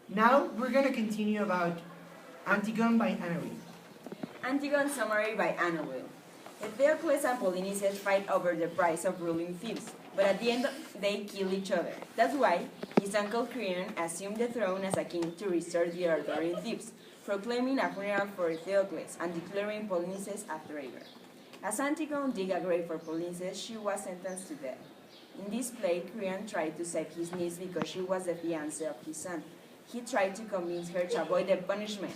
Now we're going to continue about Antigone by Antigone. Antigone summary by Antigone. Eteocles and Polinices fight over the price of ruling thieves, but at the end they kill each other. That's why his uncle Creon assumed the throne as a king to restore the order in Thebes, proclaiming a funeral for Eteocles and declaring Polinices a traitor. As Antigone dug a grave for Polinices, she was sentenced to death. In this play, Creon tried to save his niece because she was the fiancée of his son. He tried to convince her to avoid the punishment.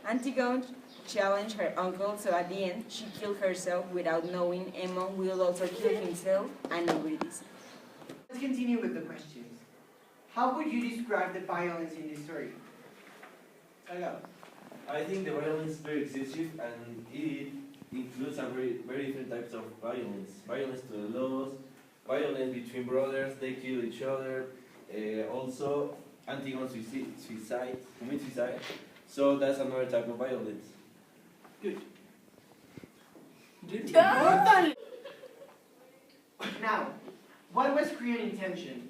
Antigone challenged her uncle, so at the end, she killed herself without knowing Aemon will also kill himself and Eurydice. Let's continue with the questions. How would you describe the violence in this story? I think the violence is very excessive and it includes a very different types of violence. Violence to the laws, violence between brothers, they kill each other. Also, Antigone commits suicide. So that's another type of violence. Good. Now, what was Creon's intention?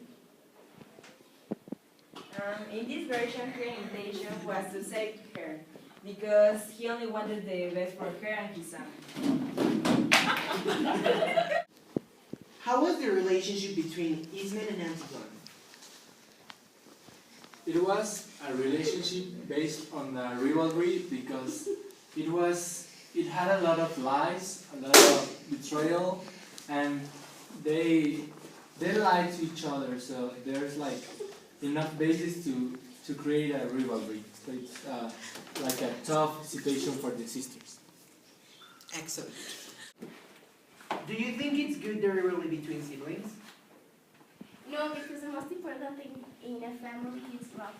In this version, Creon's intention was to save her, because he only wanted the best for her and his son. How was the relationship between Ismen and Antigone? It was a relationship based on a rivalry because it had a lot of lies, a lot of betrayal, and they lied to each other. So there's like enough basis to create a rivalry. So it's like a tough situation for the sisters. Excellent. Do you think it's good the rivalry between siblings? No, because the most important thing in a family is love.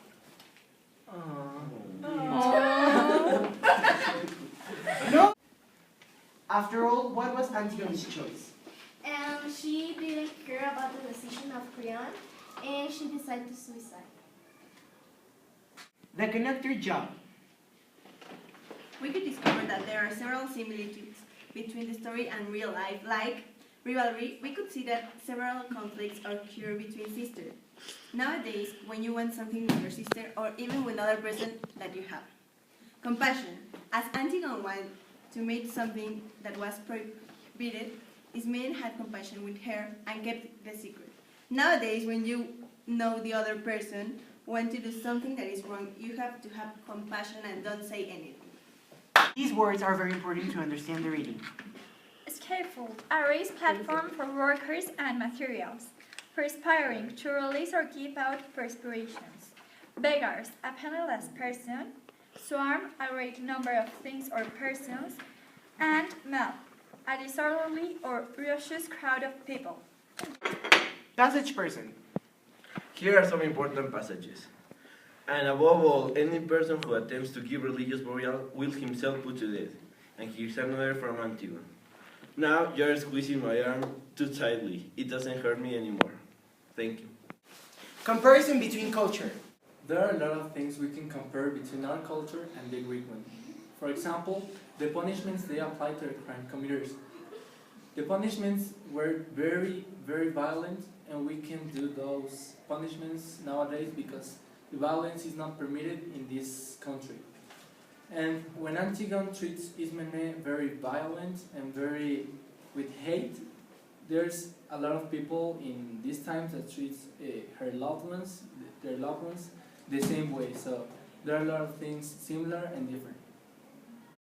No. After all, what was Antigone's choice? She didn't care about the decision of Creon, and she decided to suicide. The conductor job. We could discover that there are several similitudes between the story and real life, like rivalry. We could see that several conflicts occur between sisters. Nowadays, when you want something with your sister, or even with another person that you have. Compassion. As Antigone wanted to make something that was prohibited, Ismael had compassion with her and kept the secret. Nowadays, when you know the other person wants to do something that is wrong, you have to have compassion and don't say anything. These words are very important to understand the reading. Scaffold, a raised platform for workers and materials. Perspiring, to release or keep out perspirations. Beggars, a penniless person. Swarm, a great number of things or persons. And mob, a disorderly or ruckus crowd of people. Passage person. Here are some important passages. And above all, any person who attempts to give religious burial will himself put to death. And here's another from Antigone. Now you're squeezing my arm too tightly. It doesn't hurt me anymore. Thank you. Comparison between culture. There are a lot of things we can compare between our culture and the Greek one. For example, the punishments they apply to the crime committers. The punishments were very, very violent, and we can do those punishments nowadays because the violence is not permitted in this country. And when Antigone treats Ismene very violent and very with hate, there's a lot of people in these times that treats their loved ones, the same way. So there are a lot of things similar and different.